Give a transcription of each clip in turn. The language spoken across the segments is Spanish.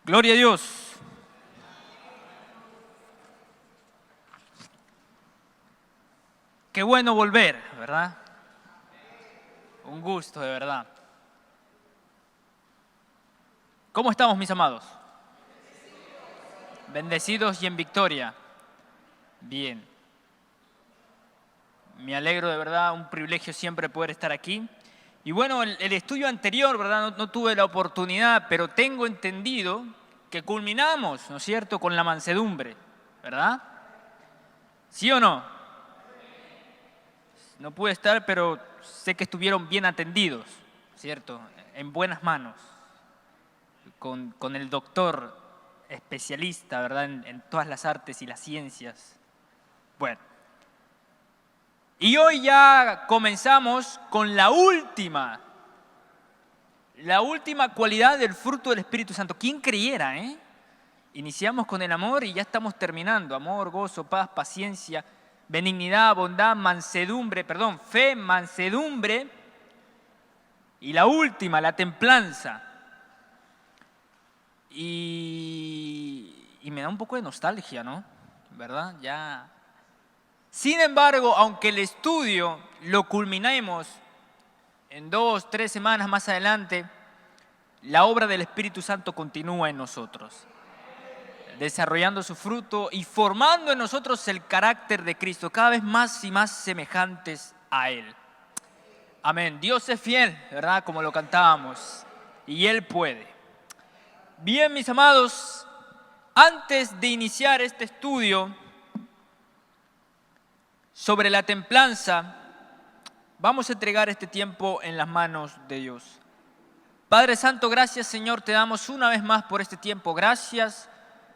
Gloria a Dios. Qué bueno volver, ¿verdad? Un gusto, de verdad. ¿Cómo estamos, mis amados? Bendecidos y en victoria. Bien. Me alegro, de verdad, un privilegio siempre poder estar aquí. Y bueno, el estudio anterior, ¿verdad? No tuve la oportunidad, pero tengo entendido que culminamos, ¿no es cierto?, con la mansedumbre, ¿verdad? ¿Sí o no? No pude estar, pero sé que estuvieron bien atendidos, ¿cierto? En buenas manos, con el doctor especialista, ¿verdad? En todas las artes y las ciencias. Bueno. Y hoy ya comenzamos con la última cualidad del fruto del Espíritu Santo. ¿Quién creyera, eh? Iniciamos con el amor y ya estamos terminando. Amor, gozo, paz, paciencia, benignidad, bondad, fe, mansedumbre. Y la última, la templanza. Y me da un poco de nostalgia, ¿no? ¿Verdad? Ya. Sin embargo, aunque el estudio lo culminemos en 2, 3 semanas más adelante, la obra del Espíritu Santo continúa en nosotros, desarrollando su fruto y formando en nosotros el carácter de Cristo, cada vez más y más semejantes a Él. Amén. Dios es fiel, ¿verdad? Como lo cantábamos, y Él puede. Bien, mis amados, antes de iniciar este estudio sobre la templanza, vamos a entregar este tiempo en las manos de Dios. Padre Santo, gracias, Señor, te damos una vez más por este tiempo. Gracias,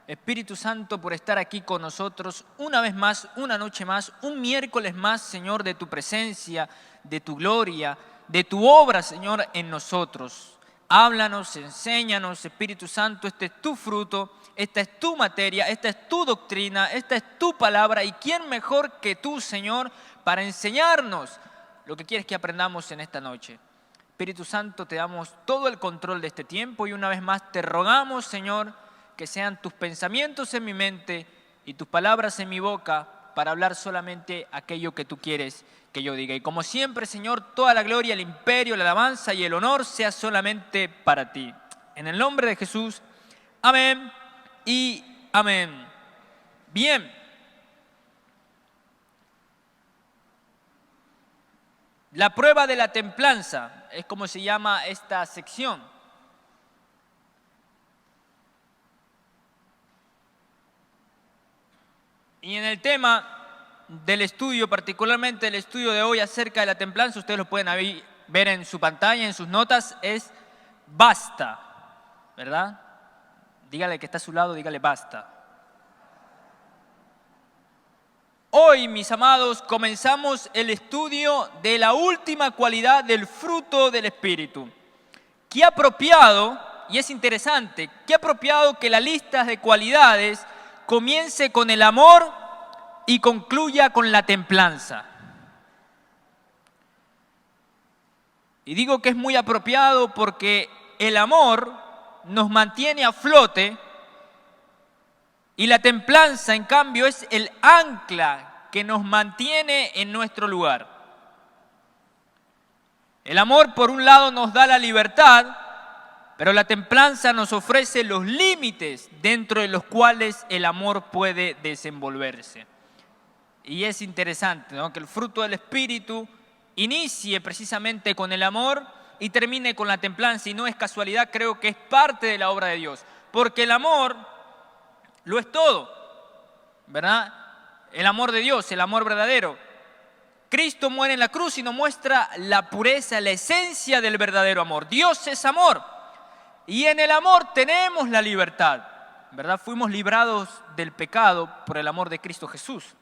Espíritu Santo, por estar aquí con nosotros una vez más, una noche más, un miércoles más, Señor, de tu presencia, de tu gloria, de tu obra, Señor, en nosotros. Háblanos, enséñanos, Espíritu Santo, este es tu fruto, esta es tu materia, esta es tu doctrina, esta es tu palabra. ¿Y quién mejor que tú, Señor, para enseñarnos lo que quieres que aprendamos en esta noche? Espíritu Santo, te damos todo el control de este tiempo y una vez más te rogamos, Señor, que sean tus pensamientos en mi mente y tus palabras en mi boca para hablar solamente aquello que tú quieres que yo diga. Y como siempre, Señor, toda la gloria, el imperio, la alabanza y el honor sea solamente para ti. En el nombre de Jesús, amén y amén. Bien. La prueba de la templanza es como se llama esta sección. Y en el tema del estudio, particularmente el estudio de hoy acerca de la templanza, ustedes lo pueden ver en su pantalla, en sus notas, es basta, ¿verdad? Dígale que está a su lado, dígale basta. Hoy, mis amados, comenzamos el estudio de la última cualidad del fruto del Espíritu. Qué apropiado, y es interesante, qué apropiado que la lista de cualidades comience con el amor y concluya con la templanza. Y digo que es muy apropiado porque el amor nos mantiene a flote y la templanza, en cambio, es el ancla que nos mantiene en nuestro lugar. El amor, por un lado, nos da la libertad, pero la templanza nos ofrece los límites dentro de los cuales el amor puede desenvolverse. Y es interesante, ¿no?, que el fruto del Espíritu inicie precisamente con el amor y termine con la templanza. Y no es casualidad, creo que es parte de la obra de Dios. Porque el amor lo es todo, ¿verdad? El amor de Dios, el amor verdadero. Cristo muere en la cruz y nos muestra la pureza, la esencia del verdadero amor. Dios es amor. Y en el amor tenemos la libertad, ¿verdad? Fuimos librados del pecado por el amor de Cristo Jesús.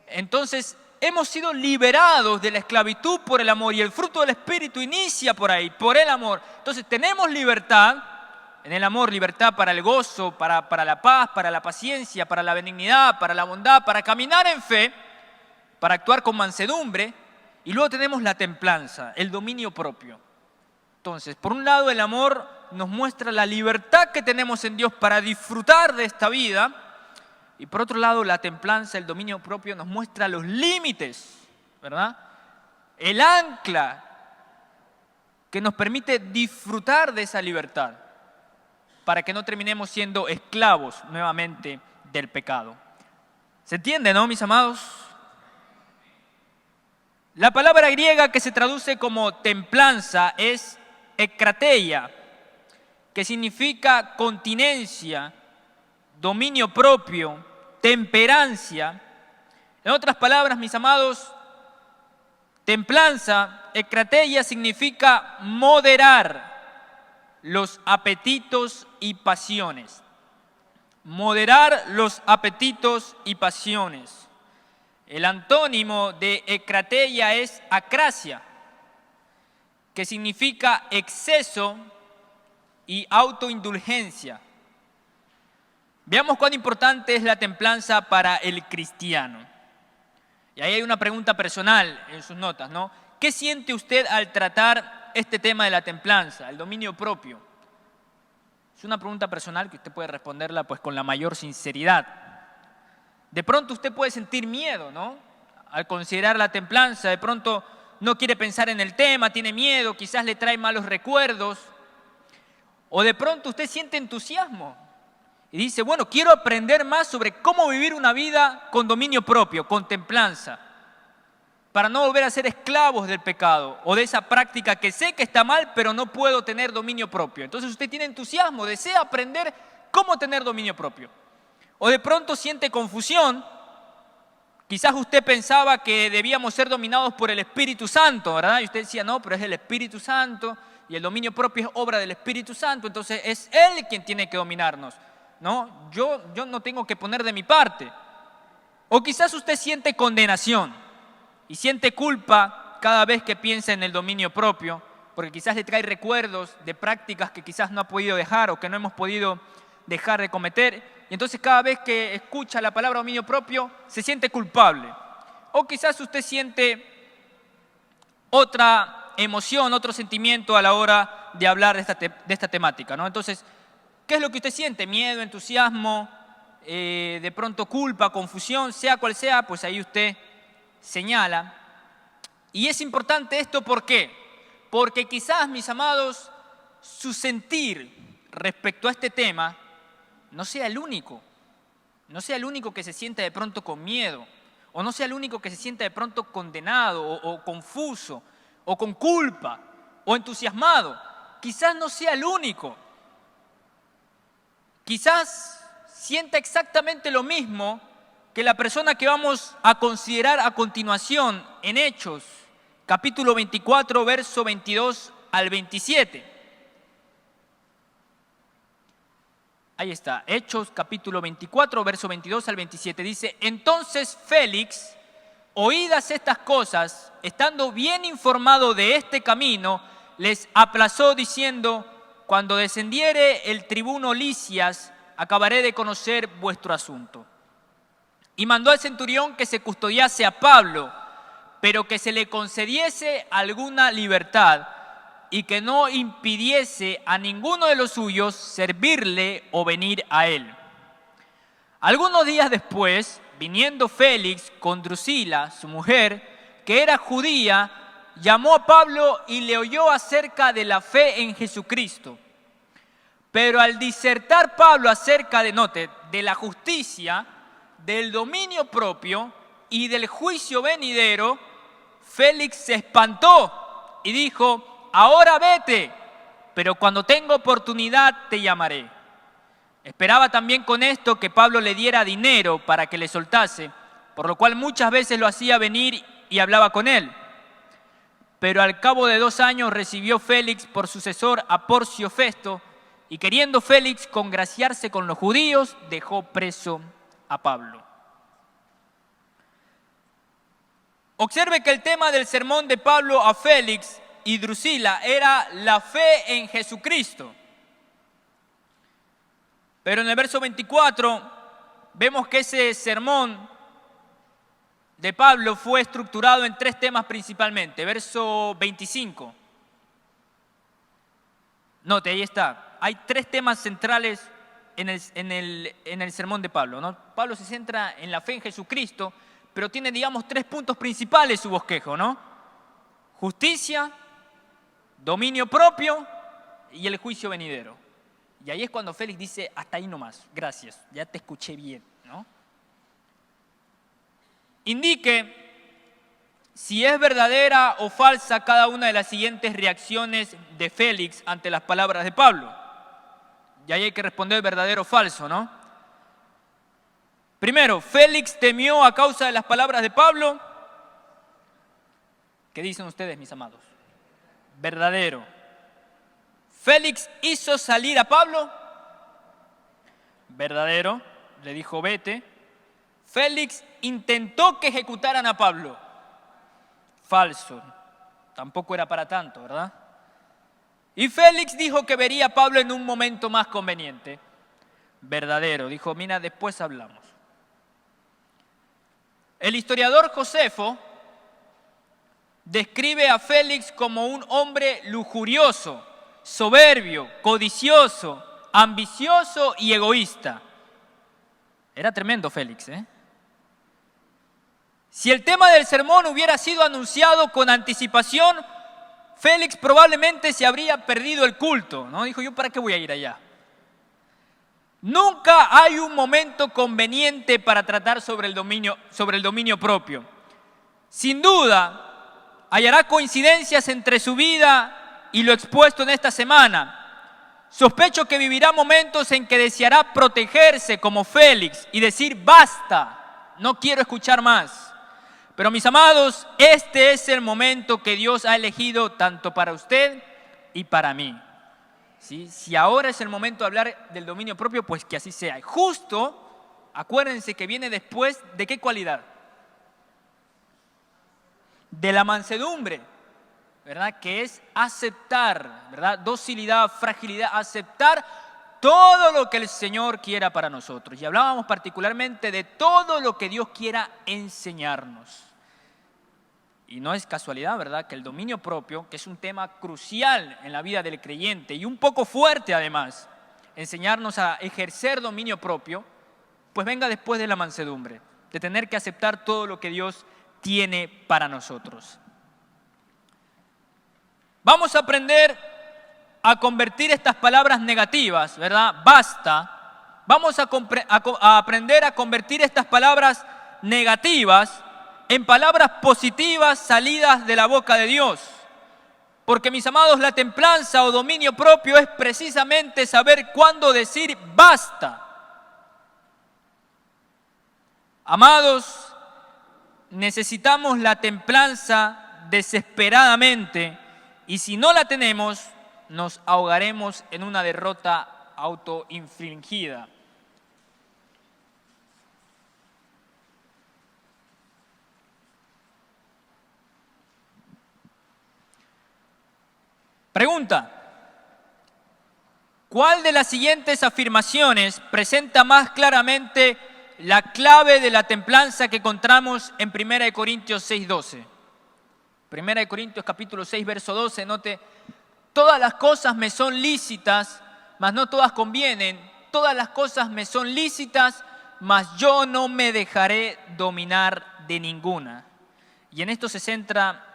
Entonces, hemos sido liberados de la esclavitud por el amor y el fruto del Espíritu inicia por ahí, por el amor. Entonces, tenemos libertad en el amor, libertad para el gozo, para la paz, para la paciencia, para la benignidad, para la bondad, para caminar en fe, para actuar con mansedumbre. Y luego tenemos la templanza, el dominio propio. Entonces, por un lado, el amor nos muestra la libertad que tenemos en Dios para disfrutar de esta vida. Y por otro lado, la templanza, el dominio propio, nos muestra los límites, ¿verdad? El ancla que nos permite disfrutar de esa libertad para que no terminemos siendo esclavos nuevamente del pecado. ¿Se entiende, no, mis amados? La palabra griega que se traduce como templanza es ekrateia, que significa continencia, dominio propio, temperancia. En otras palabras, mis amados, templanza, ekrateia, significa moderar los apetitos y pasiones. Moderar los apetitos y pasiones. El antónimo de ekrateia es acrasia, que significa exceso y autoindulgencia. Veamos cuán importante es la templanza para el cristiano. Y ahí hay una pregunta personal en sus notas, ¿no? ¿Qué siente usted al tratar este tema de la templanza, el dominio propio? Es una pregunta personal que usted puede responderla pues con la mayor sinceridad. De pronto usted puede sentir miedo, ¿no? Al considerar la templanza, de pronto no quiere pensar en el tema, tiene miedo, quizás le trae malos recuerdos. O de pronto usted siente entusiasmo y dice, bueno, quiero aprender más sobre cómo vivir una vida con dominio propio, con templanza, para no volver a ser esclavos del pecado o de esa práctica que sé que está mal, pero no puedo tener dominio propio. Entonces usted tiene entusiasmo, desea aprender cómo tener dominio propio. O de pronto siente confusión, quizás usted pensaba que debíamos ser dominados por el Espíritu Santo, ¿verdad? Y usted decía, no, pero es el Espíritu Santo y el dominio propio es obra del Espíritu Santo, entonces es Él quien tiene que dominarnos. No, yo no tengo que poner de mi parte. O quizás usted siente condenación y siente culpa cada vez que piensa en el dominio propio, porque quizás le trae recuerdos de prácticas que quizás no ha podido dejar o que no hemos podido dejar de cometer. Y entonces cada vez que escucha la palabra dominio propio, se siente culpable. O quizás usted siente otra emoción, otro sentimiento a la hora de hablar de esta temática, ¿no? Entonces, ¿qué es lo que usted siente? Miedo, entusiasmo, de pronto culpa, confusión, sea cual sea, pues ahí usted señala. Y es importante esto, ¿por qué? Porque quizás, mis amados, su sentir respecto a este tema no sea el único. No sea el único que se sienta de pronto con miedo, o no sea el único que se sienta de pronto condenado, o confuso, o con culpa, o entusiasmado. Quizás no sea el único. Quizás sienta exactamente lo mismo que la persona que vamos a considerar a continuación en Hechos, capítulo 24, verso 22 al 27. Ahí está, Hechos capítulo 24, verso 22 al 27. Dice, entonces Félix, oídas estas cosas, estando bien informado de este camino, les aplazó diciendo, cuando descendiere el tribuno Lisias, acabaré de conocer vuestro asunto. Y mandó al centurión que se custodiase a Pablo, pero que se le concediese alguna libertad y que no impidiese a ninguno de los suyos servirle o venir a él. Algunos días después, viniendo Félix con Drusila, su mujer, que era judía, llamó a Pablo y le oyó acerca de la fe en Jesucristo. Pero al disertar Pablo acerca de la justicia, del dominio propio y del juicio venidero, Félix se espantó y dijo, ahora vete, pero cuando tenga oportunidad te llamaré. Esperaba también con esto que Pablo le diera dinero para que le soltase, por lo cual muchas veces lo hacía venir y hablaba con él. Pero al cabo de 2 años recibió Félix por sucesor a Porcio Festo, y queriendo Félix congraciarse con los judíos, dejó preso a Pablo. Observe que el tema del sermón de Pablo a Félix y Drusila era la fe en Jesucristo. Pero en el verso 24 vemos que ese sermón de Pablo fue estructurado en 3 temas principalmente. Verso 25. Note, ahí está. Hay 3 temas centrales en el sermón de Pablo, ¿no? Pablo se centra en la fe en Jesucristo, pero tiene, digamos, 3 puntos principales su bosquejo, ¿no? Justicia, dominio propio y el juicio venidero. Y ahí es cuando Félix dice, hasta ahí nomás, gracias, ya te escuché bien, ¿no? Indique si es verdadera o falsa cada una de las siguientes reacciones de Félix ante las palabras de Pablo. Y ahí hay que responder verdadero o falso, ¿no? Primero, ¿Félix temió a causa de las palabras de Pablo? ¿Qué dicen ustedes, mis amados? Verdadero. ¿Félix hizo salir a Pablo? Verdadero. Le dijo, vete. ¿Félix intentó que ejecutaran a Pablo? Falso. Tampoco era para tanto, ¿verdad? Y Félix dijo que vería a Pablo en un momento más conveniente. Verdadero. Dijo, mira, después hablamos. El historiador Josefo describe a Félix como un hombre lujurioso, soberbio, codicioso, ambicioso y egoísta. Era tremendo Félix, ¿eh? Si el tema del sermón hubiera sido anunciado con anticipación, Félix probablemente se habría perdido el culto, ¿no? Dijo, ¿yo para qué voy a ir allá? Nunca hay un momento conveniente para tratar sobre el dominio propio. Sin duda, hallará coincidencias entre su vida y lo expuesto en esta semana. Sospecho que vivirá momentos en que deseará protegerse como Félix y decir, basta, no quiero escuchar más. Pero mis amados, este es el momento que Dios ha elegido tanto para usted y para mí. ¿Sí? Si ahora es el momento de hablar del dominio propio, pues que así sea. Justo, acuérdense que viene después de ¿qué cualidad? De la mansedumbre, ¿verdad? Que es aceptar, ¿verdad? Docilidad, fragilidad, aceptar todo lo que el Señor quiera para nosotros. Y hablábamos particularmente de todo lo que Dios quiera enseñarnos. Y no es casualidad, ¿verdad?, que el dominio propio, que es un tema crucial en la vida del creyente y un poco fuerte además, enseñarnos a ejercer dominio propio, pues venga después de la mansedumbre, de tener que aceptar todo lo que Dios tiene para nosotros. Vamos a aprender a convertir estas palabras negativas, ¿verdad? Basta. Vamos a aprender a convertir estas palabras negativas en palabras positivas salidas de la boca de Dios. Porque, mis amados, la templanza o dominio propio es precisamente saber cuándo decir basta. Amados, necesitamos la templanza desesperadamente y si no la tenemos, nos ahogaremos en una derrota autoinfligida. Pregunta: ¿cuál de las siguientes afirmaciones presenta más claramente la clave de la templanza que encontramos en 1 Corintios 6:12? 1 Corintios capítulo 6, verso 12, note: todas las cosas me son lícitas, mas no todas convienen. Todas las cosas me son lícitas, mas yo no me dejaré dominar de ninguna. Y en esto se centra.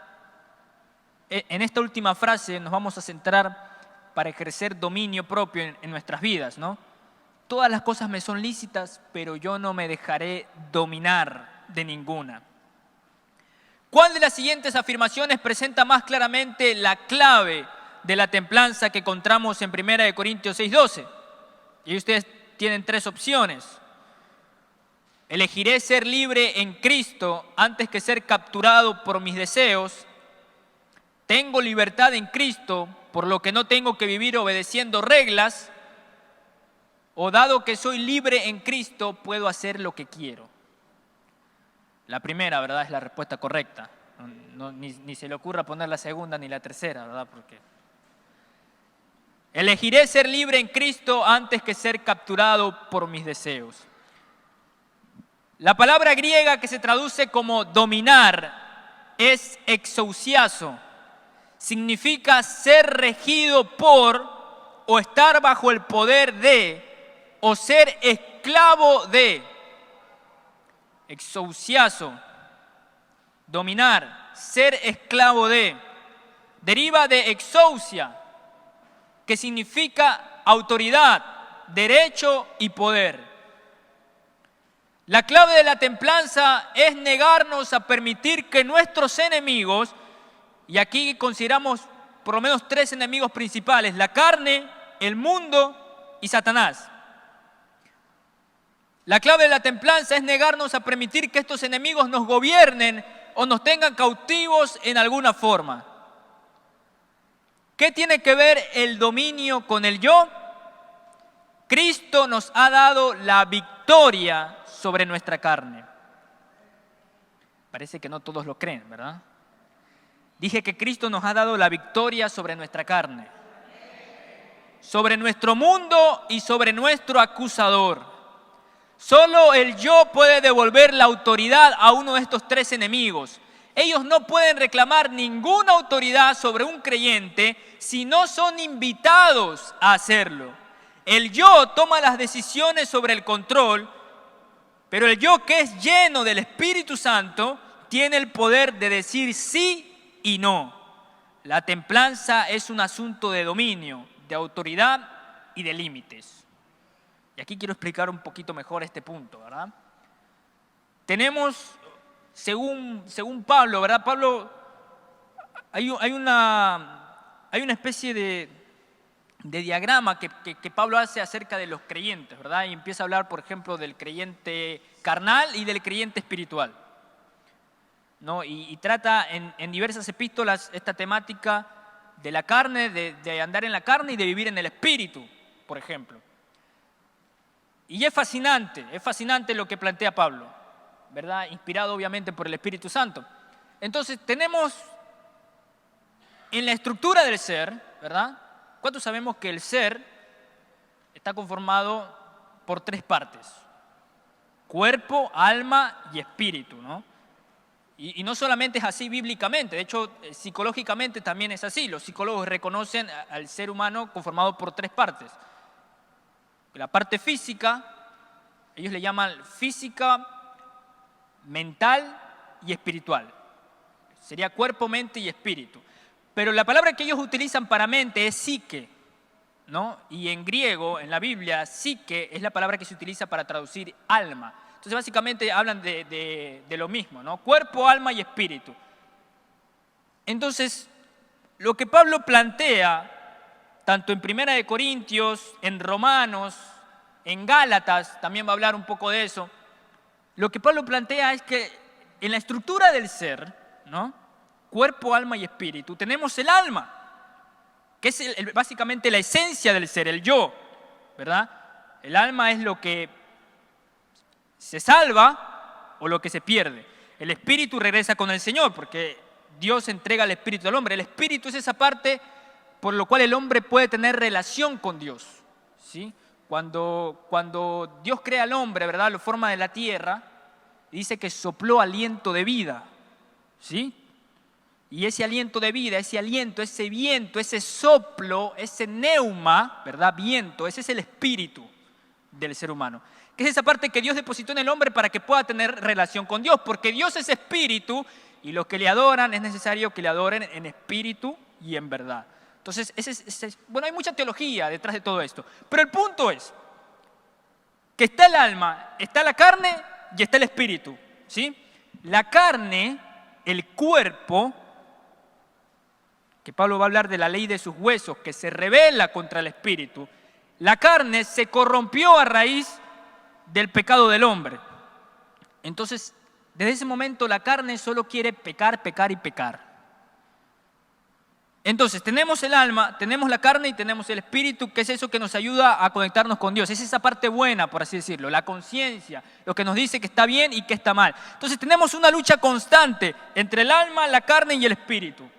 En esta última frase nos vamos a centrar para ejercer dominio propio en nuestras vidas, ¿no? Todas las cosas me son lícitas, pero yo no me dejaré dominar de ninguna. ¿Cuál de las siguientes afirmaciones presenta más claramente la clave de la templanza que encontramos en 1 Corintios 6:12? Y ustedes tienen 3 opciones. Elegiré ser libre en Cristo antes que ser capturado por mis deseos. Tengo libertad en Cristo, por lo que no tengo que vivir obedeciendo reglas, o dado que soy libre en Cristo, puedo hacer lo que quiero. La primera, ¿verdad?, es la respuesta correcta. Ni se le ocurra poner la segunda ni la tercera, ¿verdad? Porque elegiré ser libre en Cristo antes que ser capturado por mis deseos. La palabra griega que se traduce como dominar es exousiazo. Significa ser regido por o estar bajo el poder de, o ser esclavo de. Exousiazo, dominar, ser esclavo de. Deriva de exousia, que significa autoridad, derecho y poder. La clave de la templanza es negarnos a permitir que nuestros enemigos, y aquí consideramos por lo menos 3 enemigos principales: la carne, el mundo y Satanás. La clave de la templanza es negarnos a permitir que estos enemigos nos gobiernen o nos tengan cautivos en alguna forma. ¿Qué tiene que ver el dominio con el yo? Cristo nos ha dado la victoria sobre nuestra carne. Parece que no todos lo creen, ¿verdad? Dije que Cristo nos ha dado la victoria sobre nuestra carne, sobre nuestro mundo y sobre nuestro acusador. Solo el yo puede devolver la autoridad a uno de estos 3 enemigos. Ellos no pueden reclamar ninguna autoridad sobre un creyente si no son invitados a hacerlo. El yo toma las decisiones sobre el control, pero el yo que es lleno del Espíritu Santo tiene el poder de decir sí y no. La templanza es un asunto de dominio, de autoridad y de límites. Y aquí quiero explicar un poquito mejor este punto, ¿verdad? Tenemos, según Pablo, ¿verdad? Pablo, hay una especie de diagrama que Pablo hace acerca de los creyentes, ¿verdad? Y empieza a hablar, por ejemplo, del creyente carnal y del creyente espiritual, ¿no? Y trata en diversas epístolas esta temática de la carne, de andar en la carne y de vivir en el espíritu, por ejemplo. Y es fascinante lo que plantea Pablo, ¿verdad? Inspirado obviamente por el Espíritu Santo. Entonces tenemos en la estructura del ser, ¿verdad? ¿Cuántos sabemos que el ser está conformado por 3 partes? Cuerpo, alma y espíritu, ¿no? Y no solamente es así bíblicamente, de hecho psicológicamente también es así. Los psicólogos reconocen al ser humano conformado por 3 partes. La parte física, ellos le llaman física, mental y espiritual. Sería cuerpo, mente y espíritu. Pero la palabra que ellos utilizan para mente es psique, ¿no? Y en griego, en la Biblia, psique es la palabra que se utiliza para traducir alma. Entonces básicamente hablan de lo mismo, ¿no? Cuerpo, alma y espíritu. Entonces, lo que Pablo plantea, tanto en 1 de Corintios, en Romanos, en Gálatas, también va a hablar un poco de eso. Lo que Pablo plantea es que en la estructura del ser, ¿no? Cuerpo, alma y espíritu, tenemos el alma, que es básicamente la esencia del ser, el yo, ¿verdad? El alma es lo que se salva o lo que se pierde. El espíritu regresa con el Señor, porque Dios entrega el espíritu al hombre. El espíritu es esa parte por lo cual el hombre puede tener relación con Dios, ¿sí? Cuando Dios crea al hombre, ¿verdad? Lo forma de la tierra, dice que sopló aliento de vida, ¿sí? Y ese aliento de vida, ese aliento, ese viento, ese soplo, ese neuma, ¿verdad? Viento, ese es el espíritu del ser humano. Que es esa parte que Dios depositó en el hombre para que pueda tener relación con Dios, porque Dios es espíritu y los que le adoran es necesario que le adoren en espíritu y en verdad. Entonces, bueno, hay mucha teología detrás de todo esto, pero el punto es que está el alma, está la carne y está el espíritu, ¿sí? La carne, el cuerpo, que Pablo va a hablar de la ley de sus huesos, que se rebela contra el espíritu. La carne se corrompió a raíz del pecado del hombre. Entonces, desde ese momento la carne solo quiere pecar, pecar y pecar. Entonces, tenemos el alma, tenemos la carne y tenemos el espíritu, que es eso que nos ayuda a conectarnos con Dios. Es esa parte buena, por así decirlo, la conciencia, lo que nos dice que está bien y que está mal. Entonces, tenemos una lucha constante entre el alma, la carne y el espíritu,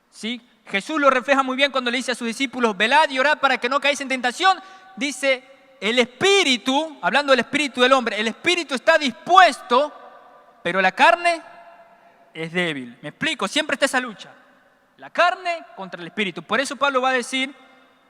¿sí? Jesús lo refleja muy bien cuando le dice a sus discípulos: velad y orad para que no caáis en tentación. Dice, el espíritu, hablando del espíritu del hombre, el espíritu está dispuesto, pero la carne es débil. ¿Me explico? Siempre está esa lucha. La carne contra el espíritu. Por eso Pablo va a decir,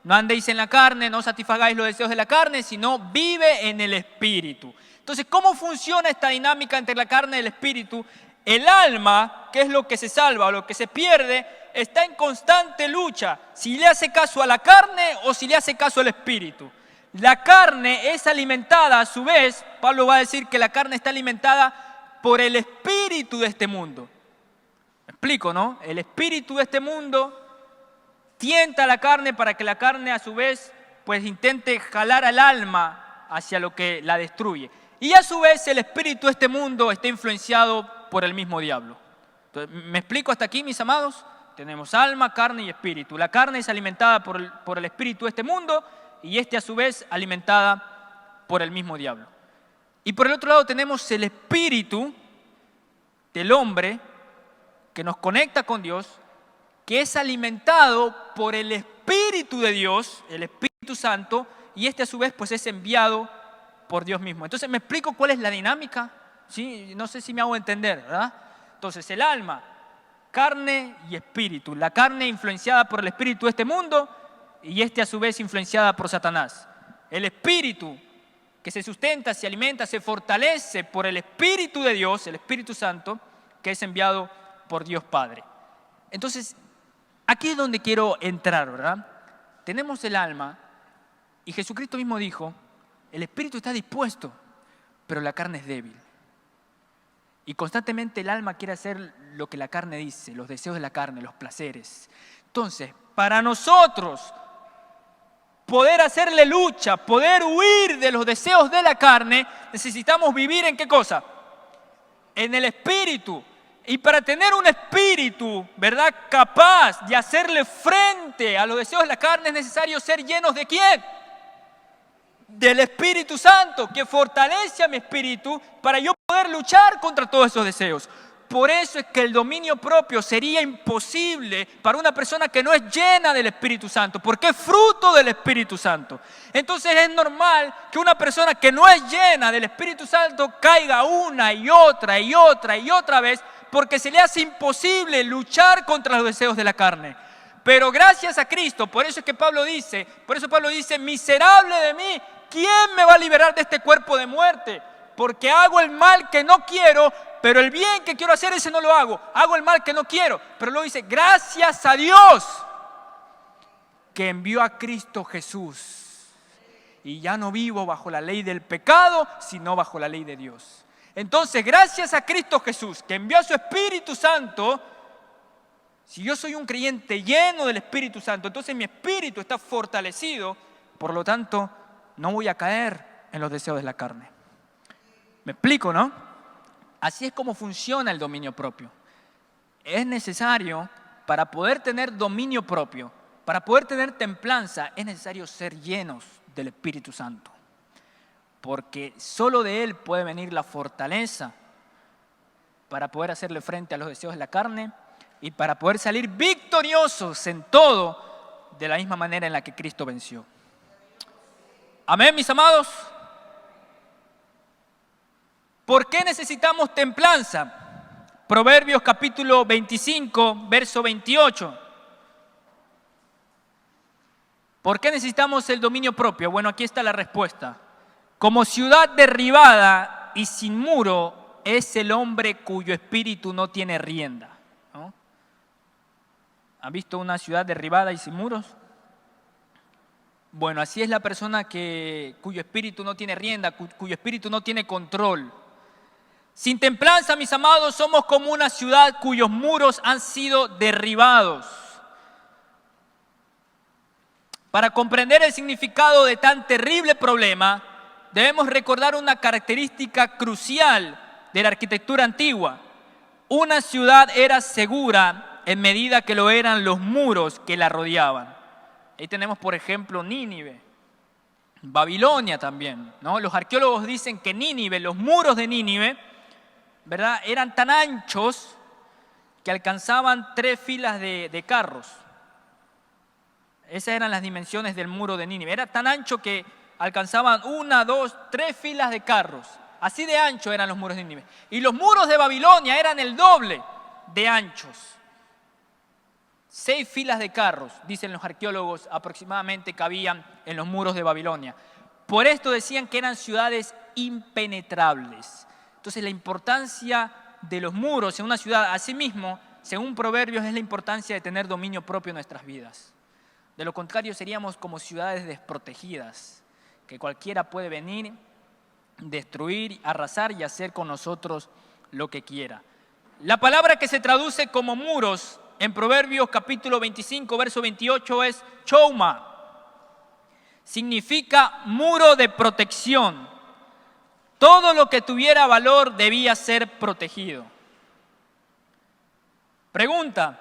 No andéis en la carne, no satisfagáis los deseos de la carne, sino vive en el Espíritu. Entonces, ¿cómo funciona esta dinámica entre la carne y el Espíritu? El alma, que es lo que se salva o lo que se pierde, está en constante lucha, si le hace caso a la carne o si le hace caso al Espíritu. La carne es alimentada, a su vez, Pablo va a decir que la carne está alimentada por el espíritu de este mundo. ¿Me explico, no? El espíritu de este mundo tienta a la carne para que la carne, a su vez, pues intente jalar al alma hacia lo que la destruye. Y a su vez, el espíritu de este mundo está influenciado por el mismo diablo. Entonces, ¿me explico hasta aquí, mis amados? Tenemos alma, carne y espíritu. La carne es alimentada por el espíritu de este mundo, y a su vez alimentada por el mismo diablo. Y por el otro lado tenemos el espíritu del hombre que nos conecta con Dios, que es alimentado por el Espíritu de Dios, el Espíritu Santo, y a su vez pues es enviado por Dios mismo. Entonces, ¿me explico cuál es la dinámica? ¿Sí? No sé si me hago entender, ¿verdad? Entonces, el alma, carne y espíritu. La carne influenciada por el espíritu de este mundo, y a su vez influenciada por Satanás. El espíritu que se sustenta, se alimenta, se fortalece por el Espíritu de Dios, el Espíritu Santo, que es enviado por Dios Padre. Entonces, aquí es donde quiero entrar, ¿verdad? Tenemos el alma, y Jesucristo mismo dijo, el espíritu está dispuesto, pero la carne es débil. Y constantemente el alma quiere hacer lo que la carne dice, los deseos de la carne, los placeres. Entonces, para nosotros poder hacerle lucha, poder huir de los deseos de la carne, necesitamos vivir ¿en qué cosa? En el espíritu. Y para tener un espíritu, ¿verdad?, capaz de hacerle frente a los deseos de la carne, es necesario ser llenos ¿de quién? Del Espíritu Santo, que fortalece a mi espíritu para yo poder luchar contra todos esos deseos. Por eso es que el dominio propio sería imposible para una persona que no es llena del Espíritu Santo, porque es fruto del Espíritu Santo. Entonces es normal que una persona que no es llena del Espíritu Santo caiga una y otra y otra y otra vez, porque se le hace imposible luchar contra los deseos de la carne. Pero gracias a Cristo, por eso Pablo dice, miserable de mí, ¿quién me va a liberar de este cuerpo de muerte? Porque hago el mal que no quiero, pero el bien que quiero hacer, ese no lo hago. Hago el mal que no quiero, pero luego dice, gracias a Dios que envió a Cristo Jesús. Y ya no vivo bajo la ley del pecado, sino bajo la ley de Dios. Entonces, gracias a Cristo Jesús, que envió a su Espíritu Santo, si yo soy un creyente lleno del Espíritu Santo, entonces mi espíritu está fortalecido, por lo tanto, no voy a caer en los deseos de la carne. ¿Me explico, no? Así es como funciona el dominio propio. Es necesario, para poder tener dominio propio, para poder tener templanza, es necesario ser llenos del Espíritu Santo. Porque solo de Él puede venir la fortaleza para poder hacerle frente a los deseos de la carne y para poder salir victoriosos en todo de la misma manera en la que Cristo venció. Amén, mis amados. ¿Por qué necesitamos templanza? Proverbios capítulo 25, verso 28. ¿Por qué necesitamos el dominio propio? Bueno, aquí está la respuesta. Como ciudad derribada y sin muro es el hombre cuyo espíritu no tiene rienda, ¿no? ¿Han visto una ciudad derribada y sin muros? Bueno, así es la persona cuyo espíritu no tiene rienda, cuyo espíritu no tiene control. Sin templanza, mis amados, somos como una ciudad cuyos muros han sido derribados. Para comprender el significado de tan terrible problema, debemos recordar una característica crucial de la arquitectura antigua. Una ciudad era segura en medida que lo eran los muros que la rodeaban. Ahí tenemos, por ejemplo, Nínive, Babilonia también, ¿no? Los arqueólogos dicen que Nínive, los muros de Nínive, ¿verdad?, eran tan anchos que alcanzaban 3 filas de carros. Esas eran las dimensiones del muro de Nínive. Era tan ancho que alcanzaban 1, 2, 3 filas de carros. Así de ancho eran los muros de Nínive. Y los muros de Babilonia eran el doble de anchos. 6 filas de carros, dicen los arqueólogos, aproximadamente cabían en los muros de Babilonia. Por esto decían que eran ciudades impenetrables. Entonces la importancia de los muros en una ciudad, asimismo, según Proverbios, es la importancia de tener dominio propio en nuestras vidas. De lo contrario seríamos como ciudades desprotegidas, que cualquiera puede venir, destruir, arrasar y hacer con nosotros lo que quiera. La palabra que se traduce como muros en Proverbios capítulo 25, verso 28 es chouma. Significa muro de protección. Todo lo que tuviera valor debía ser protegido. Pregunta: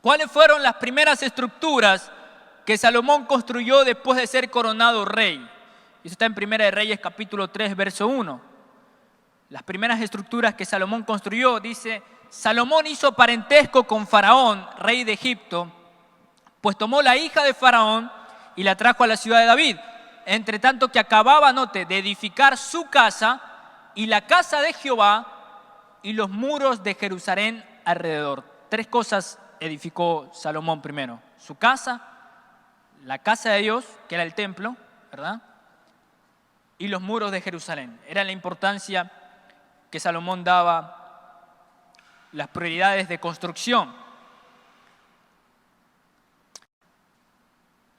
¿cuáles fueron las primeras estructuras que Salomón construyó después de ser coronado rey? Eso está en Primera de Reyes capítulo 3, verso 1. Las primeras estructuras que Salomón construyó, dice: Salomón hizo parentesco con Faraón, rey de Egipto, pues tomó la hija de Faraón y la trajo a la ciudad de David, entre tanto que acababa, note, de edificar su casa y la casa de Jehová y los muros de Jerusalén alrededor. 3 cosas edificó Salomón primero: su casa, la casa de Dios, que era el templo, ¿verdad?, y los muros de Jerusalén. Era la importancia que Salomón daba, las prioridades de construcción.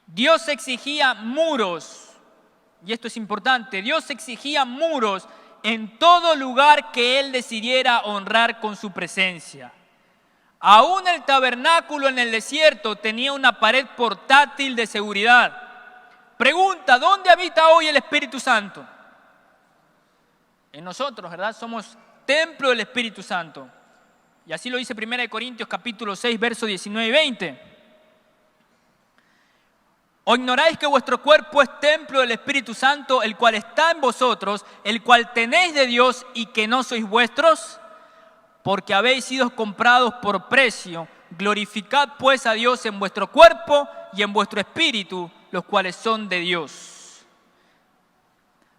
Dios exigía muros, y esto es importante, Dios exigía muros en todo lugar que Él decidiera honrar con su presencia. Aún el tabernáculo en el desierto tenía una pared portátil de seguridad. Pregunta: ¿dónde habita hoy el Espíritu Santo? En nosotros, ¿verdad? Somos templo del Espíritu Santo. Y así lo dice 1 Corintios capítulo 6, versos 19 y 20. ¿O ignoráis que vuestro cuerpo es templo del Espíritu Santo, el cual está en vosotros, el cual tenéis de Dios y que no sois vuestros? Porque habéis sido comprados por precio. Glorificad pues a Dios en vuestro cuerpo y en vuestro espíritu, los cuales son de Dios.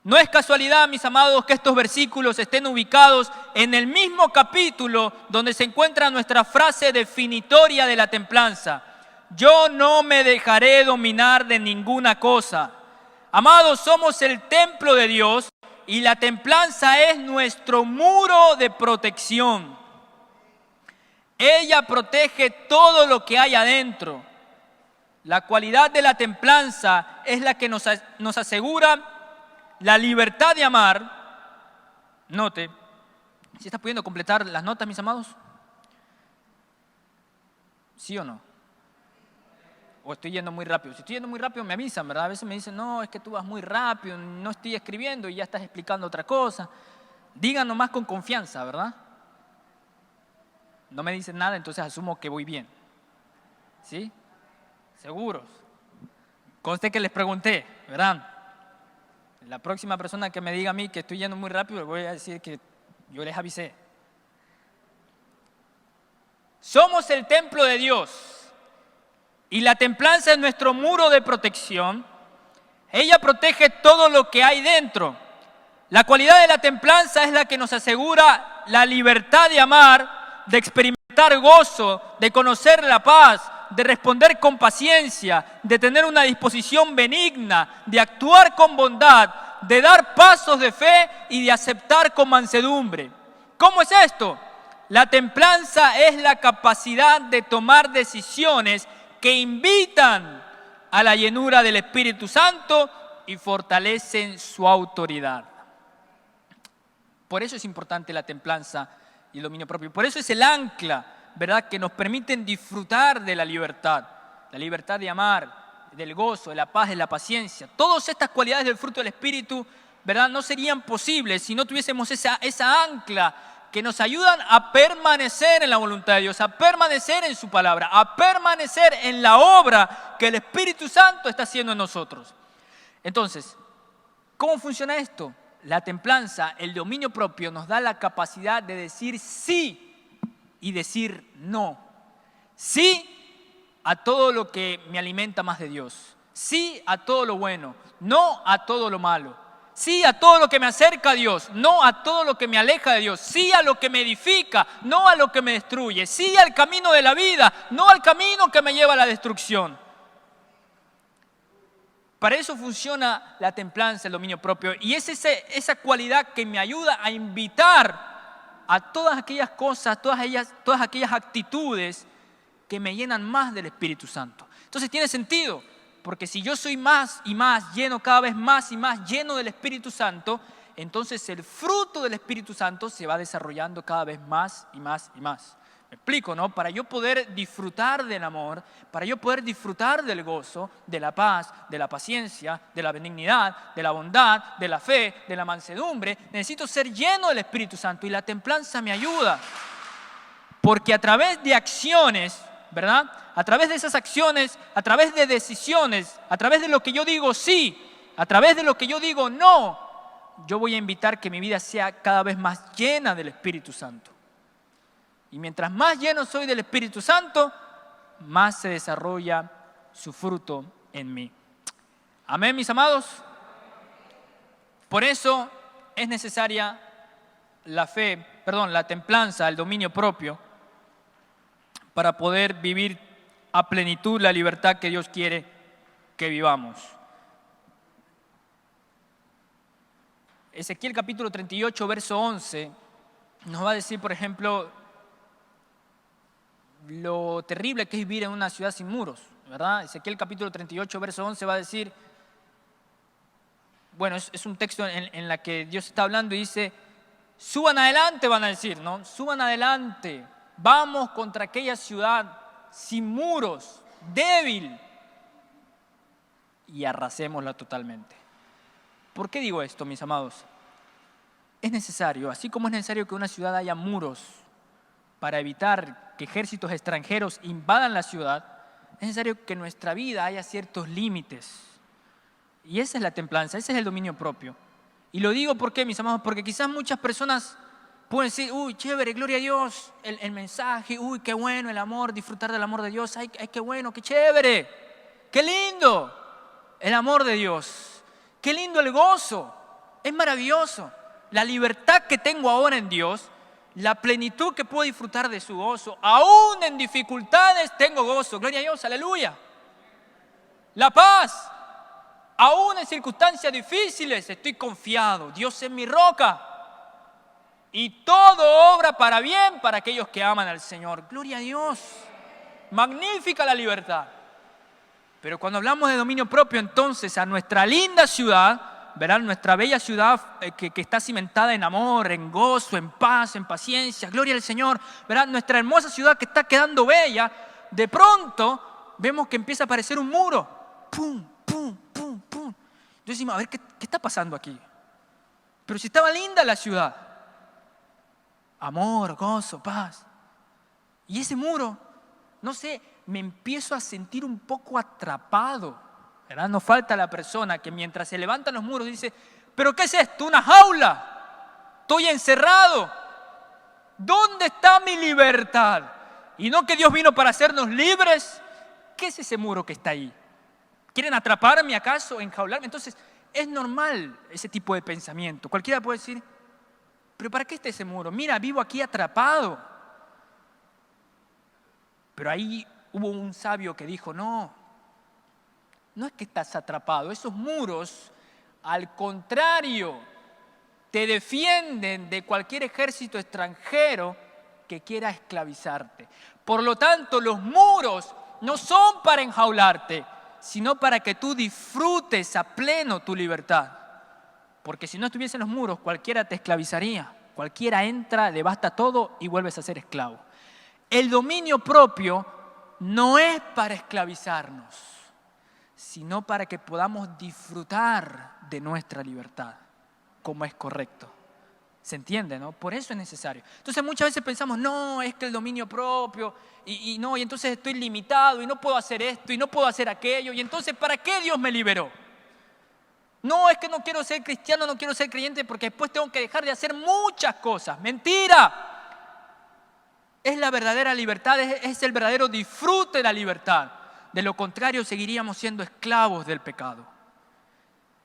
No es casualidad, mis amados, que estos versículos estén ubicados en el mismo capítulo donde se encuentra nuestra frase definitoria de la templanza: yo no me dejaré dominar de ninguna cosa. Amados, somos el templo de Dios y la templanza es nuestro muro de protección. Ella protege todo lo que hay adentro. La cualidad de la templanza es la que nos asegura la libertad de amar. Note, ¿sí está pudiendo completar las notas, mis amados? ¿Sí o no? ¿O estoy yendo muy rápido? Si estoy yendo muy rápido me avisan, ¿verdad? A veces me dicen: no, es que tú vas muy rápido, no estoy escribiendo y ya estás explicando otra cosa. Digan nomás con confianza, ¿verdad? No me dicen nada, entonces asumo que voy bien. ¿Sí? ¿Seguros? Conste que les pregunté, ¿verdad? La próxima persona que me diga a mí que estoy yendo muy rápido, le voy a decir que yo les avisé. Somos el templo de Dios y la templanza es nuestro muro de protección. Ella protege todo lo que hay dentro. La cualidad de la templanza es la que nos asegura la libertad de amar, de experimentar gozo, de conocer la paz, de responder con paciencia, de tener una disposición benigna, de actuar con bondad, de dar pasos de fe y de aceptar con mansedumbre. ¿Cómo es esto? La templanza es la capacidad de tomar decisiones que invitan a la llenura del Espíritu Santo y fortalecen su autoridad. Por eso es importante la templanza y el dominio propio. Por eso es el ancla, ¿verdad?, que nos permiten disfrutar de la libertad de amar, del gozo, de la paz, de la paciencia. Todas estas cualidades del fruto del Espíritu, ¿verdad?, no serían posibles si no tuviésemos esa ancla que nos ayudan a permanecer en la voluntad de Dios, a permanecer en su palabra, a permanecer en la obra que el Espíritu Santo está haciendo en nosotros. Entonces, ¿cómo funciona esto? La templanza, el dominio propio, nos da la capacidad de decir sí y decir no. Sí a todo lo que me alimenta más de Dios. Sí a todo lo bueno, no a todo lo malo. Sí a todo lo que me acerca a Dios, no a todo lo que me aleja de Dios. Sí a lo que me edifica, no a lo que me destruye. Sí al camino de la vida, no al camino que me lleva a la destrucción. Para eso funciona la templanza, el dominio propio. Y es esa cualidad que me ayuda a invitar a todas aquellas cosas, todas aquellas actitudes que me llenan más del Espíritu Santo. Entonces tiene sentido. Porque si yo soy más y más lleno, cada vez más y más lleno del Espíritu Santo, entonces el fruto del Espíritu Santo se va desarrollando cada vez más y más y más. Me explico, ¿no? Para yo poder disfrutar del amor, para yo poder disfrutar del gozo, de la paz, de la paciencia, de la benignidad, de la bondad, de la fe, de la mansedumbre, necesito ser lleno del Espíritu Santo y la templanza me ayuda. Porque a través de acciones, ¿verdad? A través de esas acciones, a través de decisiones, a través de lo que yo digo sí, a través de lo que yo digo no, yo voy a invitar que mi vida sea cada vez más llena del Espíritu Santo. Y mientras más lleno soy del Espíritu Santo, más se desarrolla su fruto en mí. Amén, mis amados. Por eso es necesaria la templanza, el dominio propio, para poder vivir a plenitud la libertad que Dios quiere que vivamos. Ezequiel capítulo 38, verso 11, nos va a decir, por ejemplo, lo terrible que es vivir en una ciudad sin muros, ¿verdad? Ezequiel capítulo 38, verso 11 va a decir, bueno, es un texto en la que Dios está hablando y dice, suban adelante, van a decir, ¿no? Suban adelante, vamos contra aquella ciudad sin muros, débil, y arrasémosla totalmente. ¿Por qué digo esto, mis amados? Es necesario, así como es necesario que en una ciudad haya muros para evitar que ejércitos extranjeros invadan la ciudad, es necesario que en nuestra vida haya ciertos límites. Y esa es la templanza, ese es el dominio propio. Y lo digo ¿por qué, mis amados? Porque quizás muchas personas pueden decir, uy, chévere, gloria a Dios, el mensaje, uy, qué bueno el amor, disfrutar del amor de Dios, ay, qué bueno, qué chévere, qué lindo el amor de Dios, qué lindo el gozo, es maravilloso. La libertad que tengo ahora en Dios, la plenitud que puedo disfrutar de su gozo, aún en dificultades tengo gozo, gloria a Dios, aleluya. La paz, aún en circunstancias difíciles estoy confiado, Dios es mi roca. Y todo obra para bien para aquellos que aman al Señor. Gloria a Dios. Magnífica la libertad. Pero cuando hablamos de dominio propio, entonces a nuestra linda ciudad, verán, nuestra bella ciudad que está cimentada en amor, en gozo, en paz, en paciencia, gloria al Señor, verán, nuestra hermosa ciudad que está quedando bella, de pronto vemos que empieza a aparecer un muro. ¡Pum, pum, pum, pum! Entonces decimos, a ver, ¿qué está pasando aquí? Pero si estaba linda la ciudad. Amor, gozo, paz. Y ese muro, no sé, me empiezo a sentir un poco atrapado, ¿verdad? No falta la persona que mientras se levantan los muros dice, ¿pero qué es esto? ¿Una jaula? Estoy encerrado. ¿Dónde está mi libertad? Y no que Dios vino para hacernos libres. ¿Qué es ese muro que está ahí? ¿Quieren atraparme acaso? ¿Enjaularme? Entonces, es normal ese tipo de pensamiento. Cualquiera puede decir, ¿pero para qué está ese muro? Mira, vivo aquí atrapado. Pero ahí hubo un sabio que dijo, no es que estás atrapado. Esos muros, al contrario, te defienden de cualquier ejército extranjero que quiera esclavizarte. Por lo tanto, los muros no son para enjaularte, sino para que tú disfrutes a pleno tu libertad. Porque si no estuviesen los muros, cualquiera te esclavizaría. Cualquiera entra, devasta todo y vuelves a ser esclavo. El dominio propio no es para esclavizarnos, sino para que podamos disfrutar de nuestra libertad, como es correcto. ¿Se entiende, no? Por eso es necesario. Entonces muchas veces pensamos, no, es que el dominio propio, y entonces estoy limitado, y no puedo hacer esto, y no puedo hacer aquello, y entonces ¿para qué Dios me liberó? No, es que no quiero ser cristiano, no quiero ser creyente porque después tengo que dejar de hacer muchas cosas. ¡Mentira! Es la verdadera libertad, es el verdadero disfrute de la libertad. De lo contrario, seguiríamos siendo esclavos del pecado.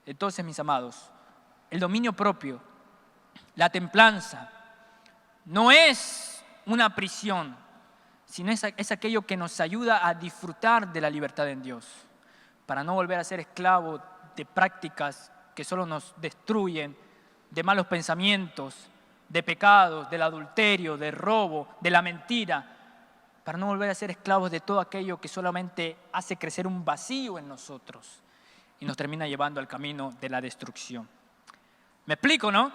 Entonces, mis amados, el dominio propio, la templanza, no es una prisión, sino es aquello que nos ayuda a disfrutar de la libertad en Dios, para no volver a ser esclavos de prácticas que solo nos destruyen, de malos pensamientos, de pecados, del adulterio, del robo, de la mentira, para no volver a ser esclavos de todo aquello que solamente hace crecer un vacío en nosotros y nos termina llevando al camino de la destrucción. ¿Me explico, no?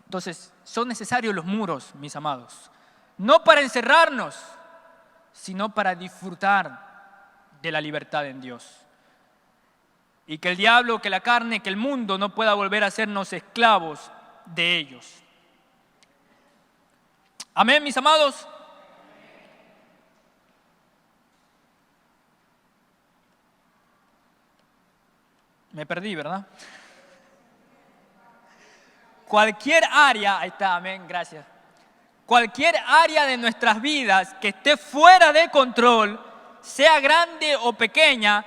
Entonces, son necesarios los muros, mis amados, no para encerrarnos, sino para disfrutar de la libertad en Dios. Y que el diablo, que la carne, que el mundo no pueda volver a hacernos esclavos de ellos. Amén, mis amados. Me perdí, ¿verdad? Cualquier área, ahí está, amén, gracias. Cualquier área de nuestras vidas que esté fuera de control, sea grande o pequeña,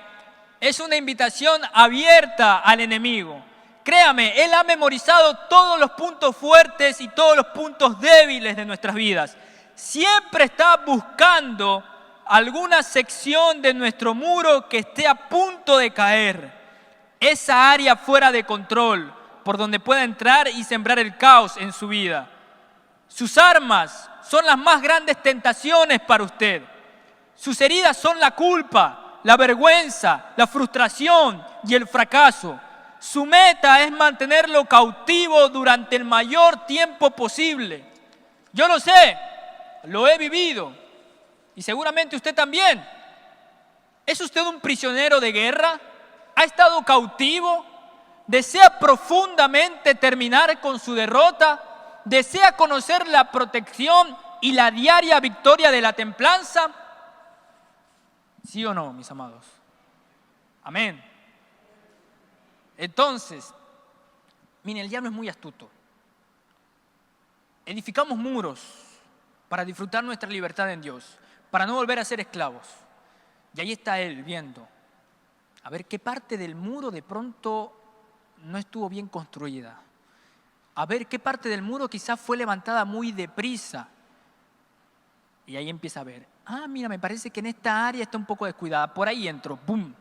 es una invitación abierta al enemigo. Créame, él ha memorizado todos los puntos fuertes y todos los puntos débiles de nuestras vidas. Siempre está buscando alguna sección de nuestro muro que esté a punto de caer. Esa área fuera de control, por donde pueda entrar y sembrar el caos en su vida. Sus armas son las más grandes tentaciones para usted. Sus heridas son la culpa, la vergüenza, la frustración y el fracaso. Su meta es mantenerlo cautivo durante el mayor tiempo posible. Yo lo sé, lo he vivido y seguramente usted también. ¿Es usted un prisionero de guerra? ¿Ha estado cautivo? ¿Desea profundamente terminar con su derrota? ¿Desea conocer la protección y la diaria victoria de la templanza? ¿Sí o no, mis amados? Amén. Entonces, miren, el diablo es muy astuto. Edificamos muros para disfrutar nuestra libertad en Dios, para no volver a ser esclavos. Y ahí está él viendo, a ver qué parte del muro de pronto no estuvo bien construida. A ver qué parte del muro quizás fue levantada muy deprisa. Y ahí empieza a ver, mira, me parece que en esta área está un poco descuidada. Por ahí entro, ¡boom!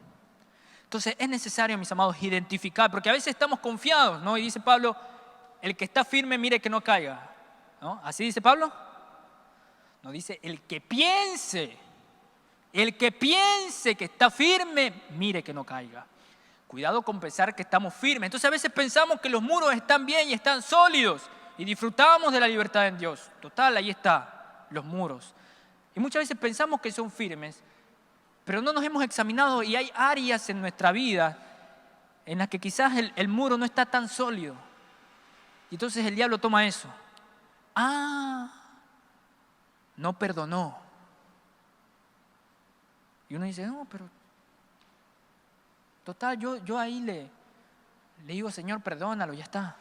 Entonces es necesario, mis amados, identificar, porque a veces estamos confiados, ¿no? Y dice Pablo, el que está firme, mire que no caiga, ¿no? ¿Así dice Pablo? No, dice, el que piense que está firme, mire que no caiga. Cuidado con pensar que estamos firmes. Entonces a veces pensamos que los muros están bien y están sólidos y disfrutamos de la libertad en Dios. Total, ahí está, los muros. Y muchas veces pensamos que son firmes, pero no nos hemos examinado y hay áreas en nuestra vida en las que quizás el muro no está tan sólido. Y entonces el diablo toma eso. No perdonó. Y uno dice, no, pero total, yo ahí le digo, Señor, perdónalo, ya está.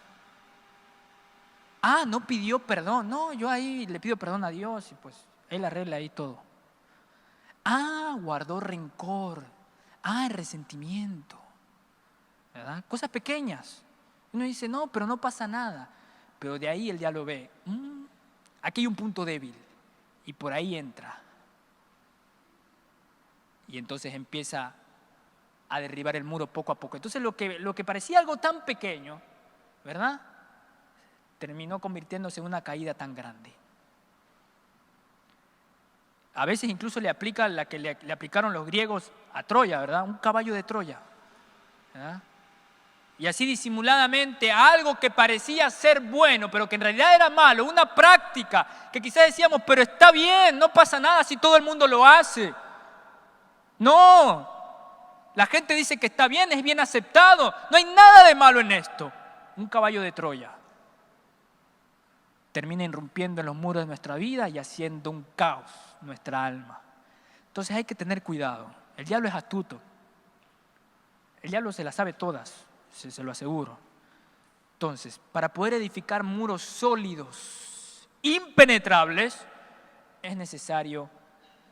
No pidió perdón. No, yo ahí le pido perdón a Dios y pues Él arregla ahí todo. Guardó rencor. Resentimiento. ¿Verdad? Cosas pequeñas. Uno dice, no, pero no pasa nada. Pero de ahí el diablo ve, aquí hay un punto débil. Y por ahí entra. Y entonces empieza a derribar el muro poco a poco. Entonces lo que parecía algo tan pequeño, ¿verdad? Terminó convirtiéndose en una caída tan grande. A veces incluso le aplica la que le aplicaron los griegos a Troya, ¿verdad? Un caballo de Troya, ¿verdad? Y así disimuladamente algo que parecía ser bueno, pero que en realidad era malo, una práctica que quizás decíamos, pero está bien, no pasa nada si todo el mundo lo hace. No, la gente dice que está bien, es bien aceptado, no hay nada de malo en esto. Un caballo de Troya termina irrumpiendo en los muros de nuestra vida y haciendo un caos nuestra alma. Entonces hay que tener cuidado. El diablo es astuto. El diablo se las sabe todas, se lo aseguro. Entonces, para poder edificar muros sólidos, impenetrables, es necesario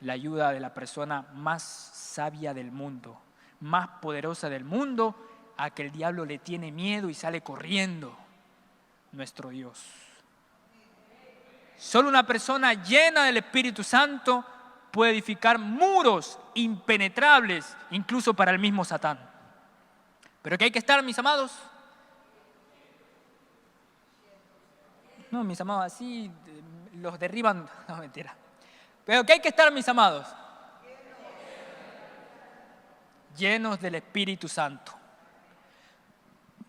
la ayuda de la persona más sabia del mundo, más poderosa del mundo, a que el diablo le tiene miedo y sale corriendo. Nuestro Dios. Solo una persona llena del Espíritu Santo puede edificar muros impenetrables, incluso para el mismo Satán. ¿Pero qué hay que estar, mis amados? No, mis amados, así los derriban. No, mentira. ¿Pero qué hay que estar, mis amados? Llenos del Espíritu Santo.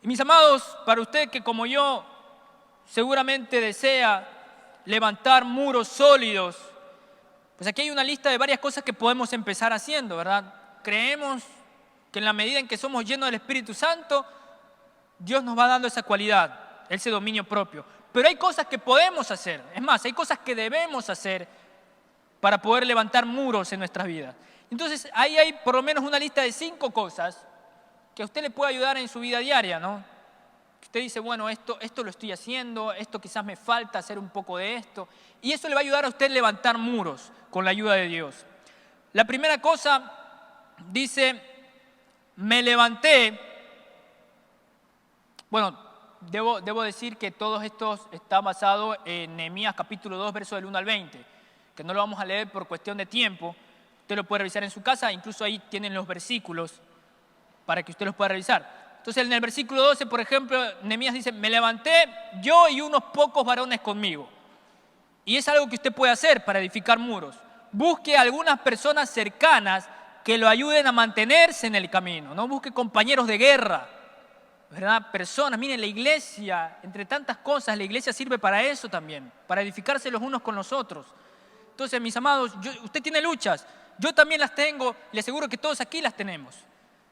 Y mis amados, para usted que como yo seguramente desea levantar muros sólidos, pues aquí hay una lista de varias cosas que podemos empezar haciendo, ¿verdad? Creemos que en la medida en que somos llenos del Espíritu Santo, Dios nos va dando esa cualidad, ese dominio propio. Pero hay cosas que podemos hacer, es más, hay cosas que debemos hacer para poder levantar muros en nuestras vidas. Entonces, ahí hay por lo menos una lista de 5 cosas que a usted le puede ayudar en su vida diaria, ¿no? Usted dice, bueno, esto lo estoy haciendo, esto quizás me falta hacer un poco de esto. Y eso le va a ayudar a usted a levantar muros con la ayuda de Dios. La primera cosa dice, me levanté. Bueno, debo decir que todos estos están basados en Nehemías capítulo 2, versos del 1 al 20, que no lo vamos a leer por cuestión de tiempo. Usted lo puede revisar en su casa, incluso ahí tienen los versículos para que usted los pueda revisar. Entonces en el versículo 12, por ejemplo, Nehemías dice, me levanté yo y unos pocos varones conmigo. Y es algo que usted puede hacer para edificar muros. Busque a algunas personas cercanas que lo ayuden a mantenerse en el camino. No busque compañeros de guerra, ¿verdad? Personas, miren, la iglesia, entre tantas cosas, la iglesia sirve para eso también, para edificarse los unos con los otros. Entonces, mis amados, usted tiene luchas, yo también las tengo, le aseguro que todos aquí las tenemos.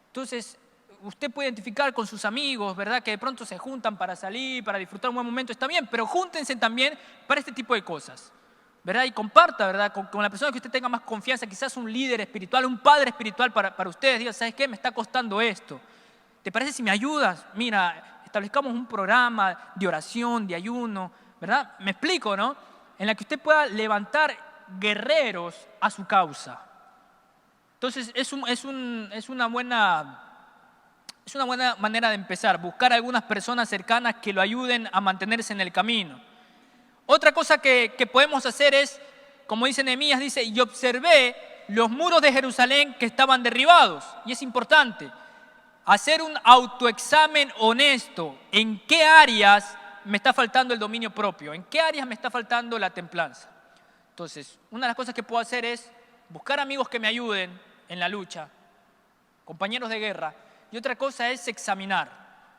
Entonces, usted puede identificar con sus amigos, ¿verdad? Que de pronto se juntan para salir, para disfrutar un buen momento, está bien, pero júntense también para este tipo de cosas, ¿verdad? Y comparta, ¿verdad? Con la persona que usted tenga más confianza, quizás un líder espiritual, un padre espiritual para ustedes. Diga, ¿sabes qué? Me está costando esto. ¿Te parece si me ayudas? Mira, establezcamos un programa de oración, de ayuno, ¿verdad? Me explico, ¿no? En la que usted pueda levantar guerreros a su causa. Entonces, es una buena manera de empezar, buscar algunas personas cercanas que lo ayuden a mantenerse en el camino. Otra cosa que podemos hacer es, como dice Nehemías, dice, y observé los muros de Jerusalén que estaban derribados. Y es importante hacer un autoexamen honesto. ¿En qué áreas me está faltando el dominio propio? ¿En qué áreas me está faltando la templanza? Entonces, una de las cosas que puedo hacer es buscar amigos que me ayuden en la lucha, compañeros de guerra. Y otra cosa es examinar,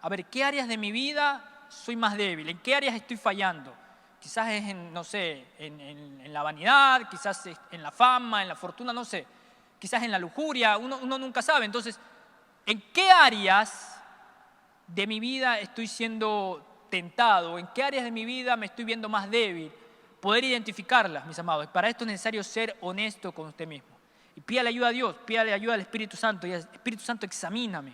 a ver, ¿qué áreas de mi vida soy más débil? ¿En qué áreas estoy fallando? Quizás es en, no sé, en la vanidad, quizás es en la fama, en la fortuna, no sé. Quizás en la lujuria, uno nunca sabe. Entonces, ¿en qué áreas de mi vida estoy siendo tentado? ¿En qué áreas de mi vida me estoy viendo más débil? Poder identificarlas, mis amados. Para esto es necesario ser honesto con usted mismo. Y pídale ayuda a Dios, pídale ayuda al Espíritu Santo. Y Espíritu Santo, examíname.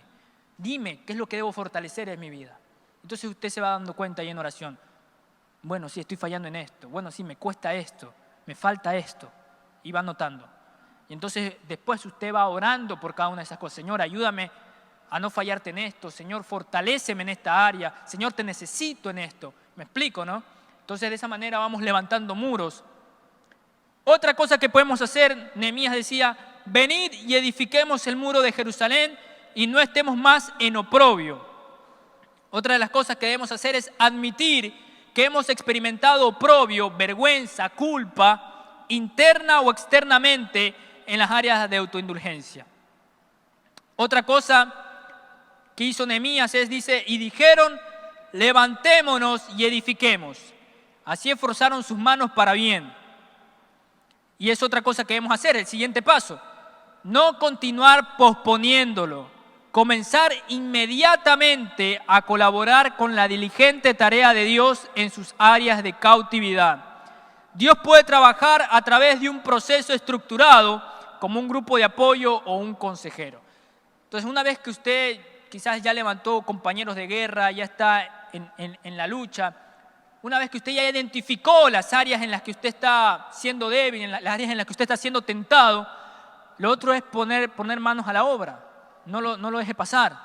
Dime qué es lo que debo fortalecer en mi vida. Entonces usted se va dando cuenta ahí en oración. Bueno, sí, estoy fallando en esto. Bueno, sí, me cuesta esto. Me falta esto. Y va notando. Y entonces después usted va orando por cada una de esas cosas. Señor, ayúdame a no fallarte en esto. Señor, fortaléceme en esta área. Señor, te necesito en esto. Me explico, ¿no? Entonces de esa manera vamos levantando muros. Otra cosa que podemos hacer, Nehemías decía, venid y edifiquemos el muro de Jerusalén y no estemos más en oprobio. Otra de las cosas que debemos hacer es admitir que hemos experimentado oprobio, vergüenza, culpa, interna o externamente en las áreas de autoindulgencia. Otra cosa que hizo Nehemías es, dice, y dijeron, levantémonos y edifiquemos. Así esforzaron sus manos para bien. Y es otra cosa que debemos hacer, el siguiente paso. No continuar posponiéndolo. Comenzar inmediatamente a colaborar con la diligente tarea de Dios en sus áreas de cautividad. Dios puede trabajar a través de un proceso estructurado como un grupo de apoyo o un consejero. Entonces, una vez que usted quizás ya levantó compañeros de guerra, ya está en la lucha, una vez que usted ya identificó las áreas en las que usted está siendo débil, en las áreas en las que usted está siendo tentado, lo otro es poner manos a la obra. No lo deje pasar.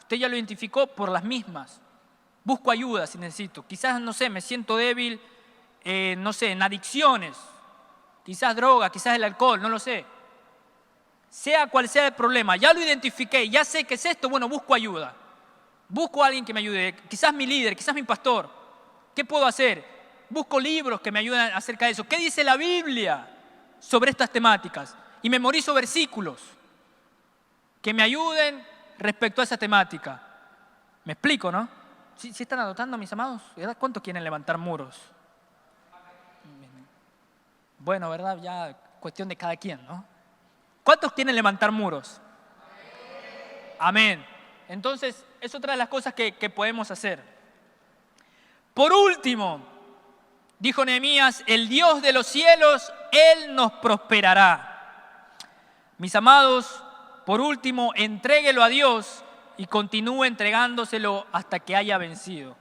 Usted ya lo identificó por las mismas. Busco ayuda si necesito. Quizás, no sé, me siento débil, no sé, en adicciones. Quizás droga, quizás el alcohol, no lo sé. Sea cual sea el problema, ya lo identifiqué, ya sé qué es esto, bueno, busco ayuda. Busco a alguien que me ayude, quizás mi líder, quizás mi pastor. ¿Qué puedo hacer? Busco libros que me ayuden acerca de eso. ¿Qué dice la Biblia sobre estas temáticas? Y memorizo versículos que me ayuden respecto a esa temática. ¿Me explico, no? ¿Sí están anotando, mis amados? ¿Verdad? ¿Cuántos quieren levantar muros? Bueno, ¿verdad? Ya cuestión de cada quien, ¿no? ¿Cuántos quieren levantar muros? Amén. Entonces, es otra de las cosas que podemos hacer. Por último, dijo Nehemías, el Dios de los cielos, Él nos prosperará. Mis amados, por último, entréguelo a Dios y continúe entregándoselo hasta que haya vencido.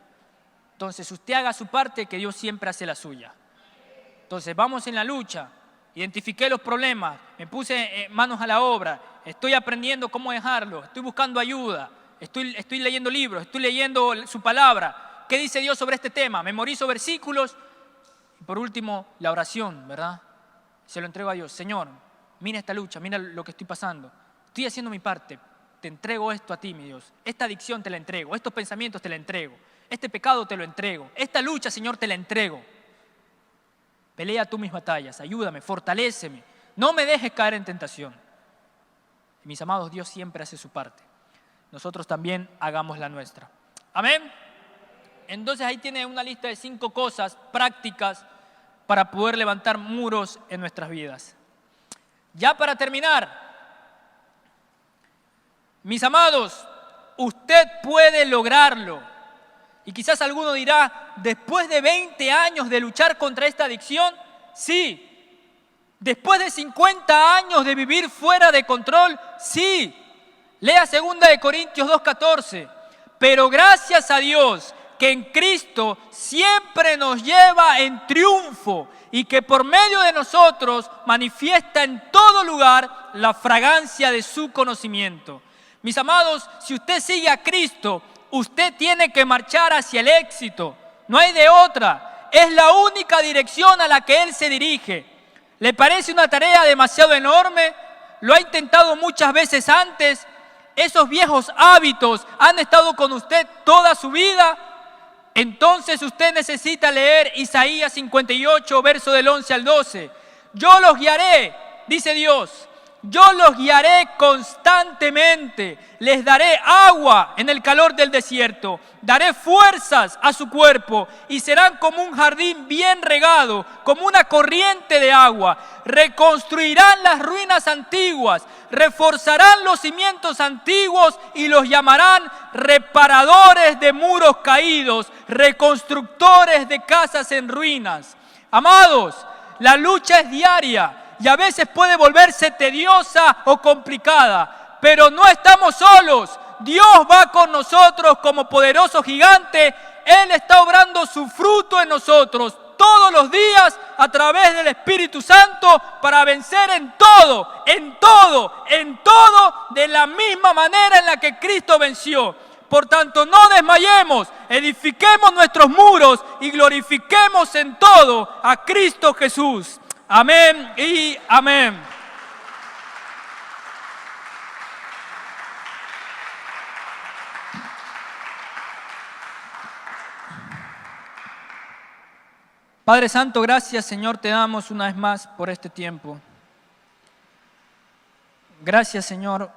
Entonces, usted haga su parte, que Dios siempre hace la suya. Entonces, vamos en la lucha. Identifiqué los problemas, me puse manos a la obra, estoy aprendiendo cómo dejarlo, estoy buscando ayuda, estoy leyendo libros, estoy leyendo su palabra. ¿Qué dice Dios sobre este tema? Memorizo versículos. Y por último, la oración, ¿verdad? Se lo entrego a Dios. Señor, mira esta lucha, mira lo que estoy pasando. Estoy haciendo mi parte. Te entrego esto a ti, mi Dios. Esta adicción te la entrego, estos pensamientos te la entrego, este pecado te lo entrego, esta lucha, Señor, te la entrego. Pelea tú mis batallas, ayúdame, fortaléceme, no me dejes caer en tentación. Y mis amados, Dios siempre hace su parte. Nosotros también hagamos la nuestra. Amén. Entonces ahí tiene una lista de 5 cosas prácticas para poder levantar muros en nuestras vidas. Ya para terminar, mis amados, usted puede lograrlo. Y quizás alguno dirá, después de 20 años de luchar contra esta adicción, sí. Después de 50 años de vivir fuera de control, sí. Lea 2 Corintios 2:14. Pero gracias a Dios que en Cristo siempre nos lleva en triunfo y que por medio de nosotros manifiesta en todo lugar la fragancia de su conocimiento. Mis amados, si usted sigue a Cristo, usted tiene que marchar hacia el éxito. No hay de otra. Es la única dirección a la que Él se dirige. ¿Le parece una tarea demasiado enorme? ¿Lo ha intentado muchas veces antes? ¿Esos viejos hábitos han estado con usted toda su vida? Entonces usted necesita leer Isaías 58, verso del 11 al 12. Yo los guiaré, dice Dios. Yo los guiaré constantemente, les daré agua en el calor del desierto, daré fuerzas a su cuerpo y serán como un jardín bien regado, como una corriente de agua. Reconstruirán las ruinas antiguas, reforzarán los cimientos antiguos y los llamarán reparadores de muros caídos, reconstructores de casas en ruinas. Amados, la lucha es diaria. Y a veces puede volverse tediosa o complicada, pero no estamos solos. Dios va con nosotros como poderoso gigante. Él está obrando su fruto en nosotros todos los días a través del Espíritu Santo para vencer en todo, de la misma manera en la que Cristo venció. Por tanto, no desmayemos, edifiquemos nuestros muros y glorifiquemos en todo a Cristo Jesús. Amén y amén. Padre Santo, gracias, Señor, te damos una vez más por este tiempo. Gracias, Señor,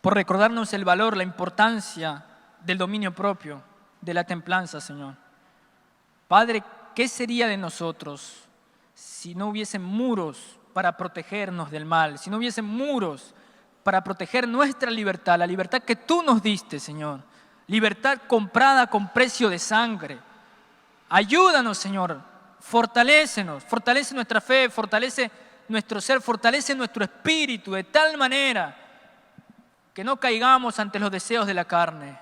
por recordarnos el valor, la importancia del dominio propio, de la templanza, Señor. Padre, ¿qué sería de nosotros si no hubiesen muros para protegernos del mal? Si no hubiesen muros para proteger nuestra libertad, la libertad que tú nos diste, Señor. Libertad comprada con precio de sangre. Ayúdanos, Señor. Fortalécenos, fortalece nuestra fe, fortalece nuestro ser, fortalece nuestro espíritu de tal manera que no caigamos ante los deseos de la carne.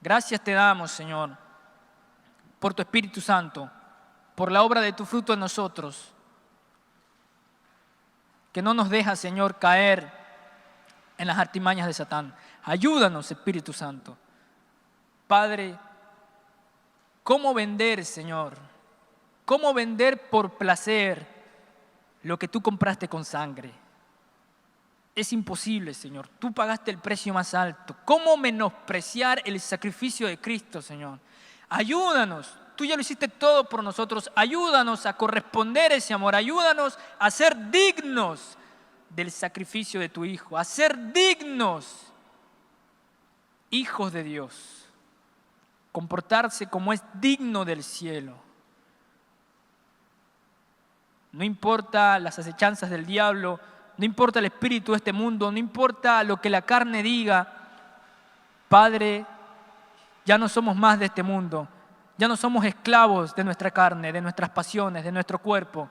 Gracias te damos, Señor, por tu Espíritu Santo, por la obra de tu fruto en nosotros, que no nos deja, Señor, caer en las artimañas de Satán. Ayúdanos, Espíritu Santo. Padre, ¿cómo vender, Señor? ¿Cómo vender por placer lo que tú compraste con sangre? Es imposible, Señor. Tú pagaste el precio más alto. ¿Cómo menospreciar el sacrificio de Cristo, Señor? Ayúdanos. Tú ya lo hiciste todo por nosotros. Ayúdanos a corresponder ese amor. Ayúdanos a ser dignos del sacrificio de tu Hijo. A ser dignos, hijos de Dios. Comportarse como es digno del cielo. No importa las acechanzas del diablo, no importa el espíritu de este mundo, no importa lo que la carne diga. Padre, ya no somos más de este mundo. Ya no somos esclavos de nuestra carne, de nuestras pasiones, de nuestro cuerpo.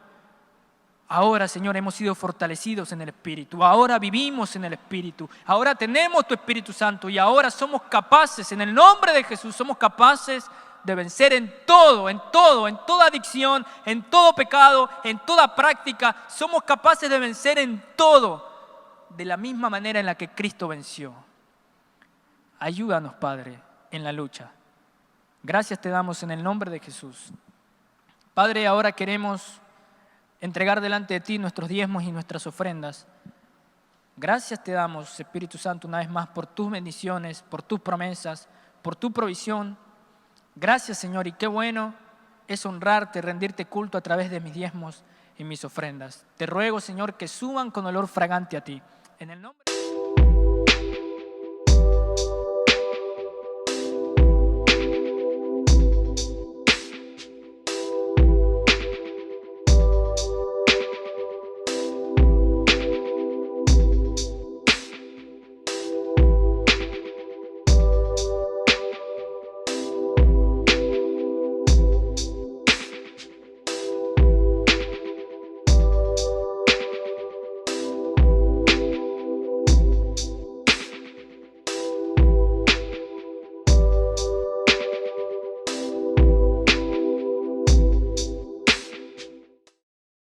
Ahora, Señor, hemos sido fortalecidos en el Espíritu. Ahora vivimos en el Espíritu. Ahora tenemos tu Espíritu Santo y ahora somos capaces, en el nombre de Jesús, somos capaces de vencer en todo, en toda adicción, en todo pecado, en toda práctica. Somos capaces de vencer en todo, de la misma manera en la que Cristo venció. Ayúdanos, Padre, en la lucha. Gracias te damos en el nombre de Jesús. Padre, ahora queremos entregar delante de ti nuestros diezmos y nuestras ofrendas. Gracias te damos, Espíritu Santo, una vez más por tus bendiciones, por tus promesas, por tu provisión. Gracias, Señor, y qué bueno es honrarte, rendirte culto a través de mis diezmos y mis ofrendas. Te ruego, Señor, que suban con olor fragante a ti. En el nombre